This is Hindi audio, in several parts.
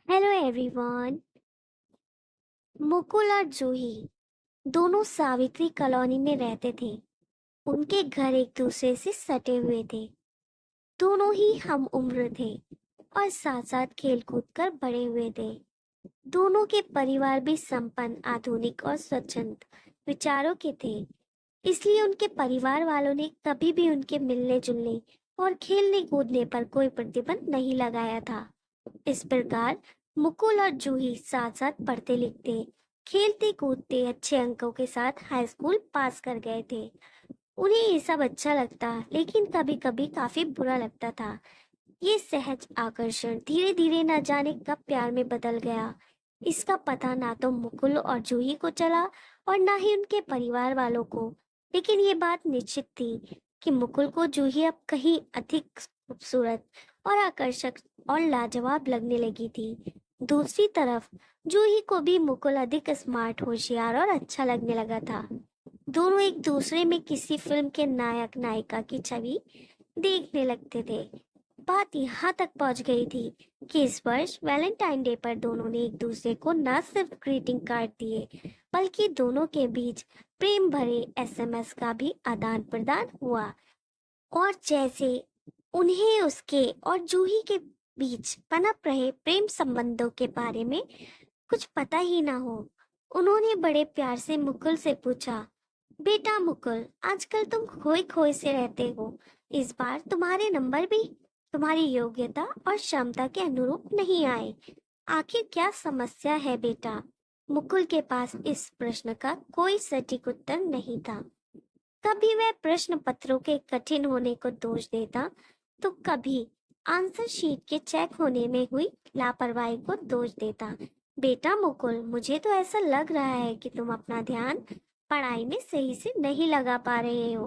Hello everyone. मुकुल और जूही दोनों सावित्री कॉलोनी में रहते थे। उनके घर एक दूसरे से सटे हुए थे। दोनों ही हम उम्र थे और साथ साथ खेल कूद कर बड़े हुए थे। दोनों के परिवार भी संपन्न, आधुनिक और स्वच्छंद विचारों के थे। इसलिए उनके परिवार वालों ने कभी भी उनके मिलने जुलने और खेलने कूदने पर कोई प्रतिबंध नहीं लगाया था। इस प्रकार मुकुल और जूही साथ साथ पढ़ते लिखते, खेलते कूदते अच्छे अंकों के साथ हाई स्कूल पास कर गए थे। उन्हें ये सब अच्छा लगता, लेकिन कभी कभी काफी बुरा लगता था। ये सहज आकर्षण धीरे धीरे न जाने कब प्यार में बदल गया। इसका पता ना तो मुकुल और जूही को चला और ना ही उनके परिवार वालों को। लेकिन ये बात निश्चित थी कि मुकुल को जूही अब कहीं अधिक खूबसूरत और आकर्षक और लाजवाब लगने लगी थी। दूसरी तरफ जूही को भी मुकुल अधिक स्मार्ट, होशियार और अच्छा लगने लगा था। दोनों एक दूसरे में किसी फिल्म के नायक नायिका की छवि देखने लगते थे। बात यहाँ तक पहुँच गई थी कि इस वर्ष वैलेंटाइन डे पर दोनों ने एक दूसरे को न सिर्फ ग्रीटिंग कार्ड दिए, बल्कि दोनों के बीच प्रेम भरे एसएमएस का भी आदान प्रदान हुआ। और जैसे उन्हें उसके और जूही के बीच पनप रहे प्रेम संबंधों के बारे में कुछ पता ही ना हो। उन्होंने बड़े प्यार से मुकुल से पूछा, बेटा मुकुल, आजकल तुम खोए खोए से रहते हो। इस बार तुम्हारे नंबर भी तुम्हारी योग्यता और क्षमता के अनुरूप नहीं आए। आखिर क्या समस्या है बेटा? मुकुल के पास इस प्रश्न का कोई सटीक उत्तर नहीं था। कभी वह प्रश्न पत्रों के कठिन होने को दोष देता, तो कभी आंसर शीट के चेक होने में हुई लापरवाही को दोष देता। बेटा मुकुल, मुझे तो ऐसा लग रहा है कि तुम अपना ध्यान पढ़ाई में सही से नहीं लगा पा रहे हो।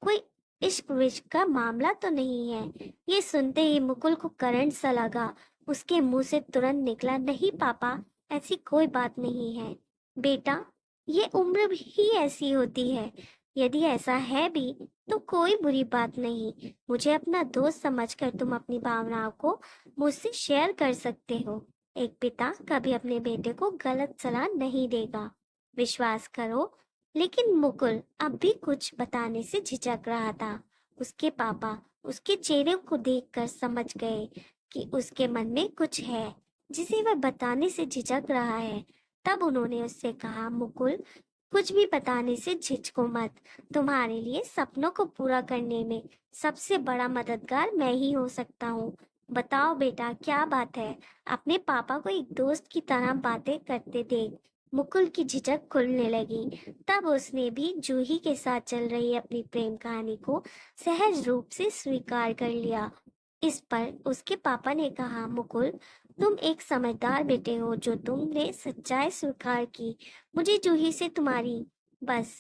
कोई इश्क विश्क का मामला तो नहीं है? ये सुनते ही मुकुल को करंट सा लगा। उसके मुंह से तुरंत निकला, नहीं पापा, ऐसी कोई बात नहीं है। बेटा, ये उम्र ही ऐसी होती है। यदि ऐसा है भी तो कोई बुरी बात नहीं। मुझे अपना दोस्त समझकर तुम अपनी भावनाओं को मुझसे शेयर कर सकते हो। एक पिता कभी अपने बेटे को गलत सलाह नहीं देगा, विश्वास करो। लेकिन मुकुल अब भी कुछ बताने से झिझक रहा था। उसके पापा उसके चेहरे को देखकर समझ गए कि उसके मन में कुछ है जिसे वह बताने से झिझक रहा है। तब उन्होंने उससे कहा, मुकुल, कुछ भी बताने से झिझको मत। तुम्हारे लिए सपनों को पूरा करने में सबसे बड़ा मददगार मैं ही हो सकता हूँ। बताओ बेटा, क्या बात है? अपने पापा को एक दोस्त की तरह बातें करते देख मुकुल की झिझक खुलने लगी। तब उसने भी जूही के साथ चल रही अपनी प्रेम कहानी को सहज रूप से स्वीकार कर लिया। इस पर उसके पापा ने कहा, मुकुल, तुम एक समझदार बेटे हो जो तुमने सच्चाई स्वीकार की। मुझे जूही से तुम्हारी बस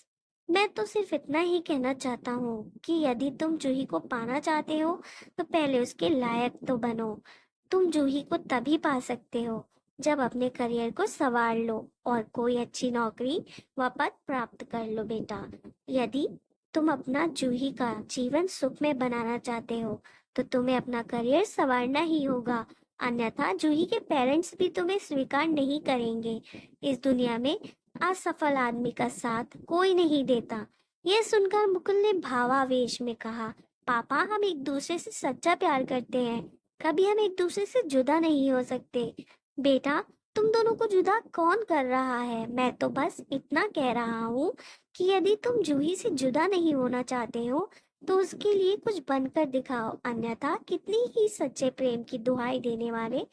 मैं तो सिर्फ इतना ही कहना चाहता हूँ कि यदि तुम जूही को पाना चाहते हो तो पहले उसके लायक तो बनो। तुम जूही को तभी पा सकते हो जब अपने करियर को संवार लो और कोई अच्छी नौकरी व पद प्राप्त कर लो बेटा। यदि तुम अपना जूही का जीवन सुखमय बनाना चाहते हो तो तुम्हें अपना करियर संवारना ही होगा, अन्यथा जूही के पेरेंट्स भी तुम्हें स्वीकार नहीं करेंगे। इस दुनिया में असफल आदमी का साथ कोई नहीं देता। यह सुनकर मुकुल ने भावावेश में कहा, पापा, हम एक दूसरे से सच्चा प्यार करते हैं, कभी हम एक दूसरे से जुदा नहीं हो सकते। बेटा, तुम दोनों को जुदा कौन कर रहा है? मैं तो बस इतना कह रहा हूँ कि यदि तुम जूही से जुदा नहीं होना चाहते हो तो उसके लिए कुछ बनकर दिखाओ, अन्यथा कितनी ही सच्चे प्रेम की दुहाई देने वाले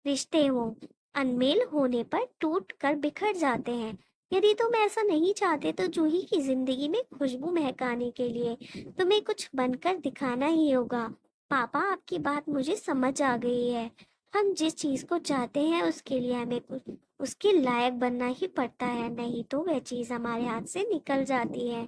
रिश्ते हों, अनमेल होने पर टूट कर बिखर जाते हैं। यदि तुम ऐसा नहीं चाहते तो जूही की जिंदगी में खुशबू महकाने के लिए तुम्हें कुछ बनकर दिखाना ही होगा। पापा, आपकी बात मुझे समझ आ गई है। हम जिस चीज को चाहते हैं उसके लिए हमें कुछ उसके लायक बनना ही पड़ता है, नहीं तो वह चीज हमारे हाथ से निकल जाती है।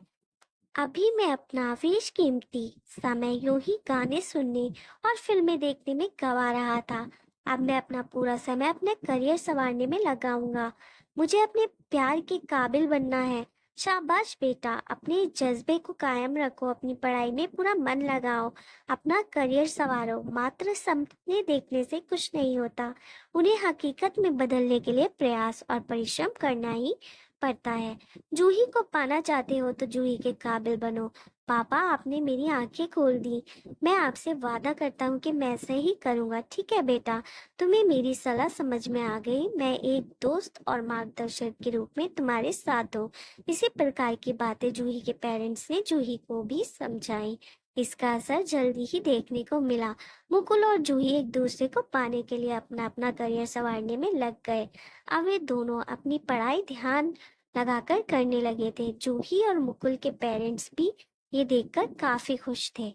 अभी मैं अपना बेशकीमती समय यूं ही गाने सुनने और फिल्में देखने में गवा रहा था। अब मैं अपना पूरा समय अपने करियर संवारने में लगाऊंगा। मुझे अपने प्यार के काबिल बनना है। शाबाश बेटा, अपने जज्बे को कायम रखो, अपनी पढ़ाई में पूरा मन लगाओ, अपना करियर संवारो। मात्र सपने देखने से कुछ नहीं होता, उन्हें हकीकत में बदलने के लिए प्रयास और परिश्रम करना ही पड़ता है। जूही को पाना चाहते हो तो जूही के काबिल बनो। पापा, आपने मेरी आंखें खोल दी। मैं आपसे वादा करता हूँ कि मैं ऐसे ही करूँगा। ठीक है बेटा, तुम्हें मेरी सलाह समझ में आ गई। मैं एक दोस्त और मार्गदर्शक के रूप में तुम्हारे साथ हूँ। इसी प्रकार की बातें जूही के पेरेंट्स ने जूही को भी समझाई। इसका असर जल्दी ही देखने को मिला। मुकुल और जूही एक दूसरे को पाने के लिए अपना अपना करियर संवारने में लग गए। अब वे दोनों अपनी पढ़ाई ध्यान लगाकर करने लगे थे। जूही और मुकुल के पेरेंट्स भी ये देखकर काफी खुश थे।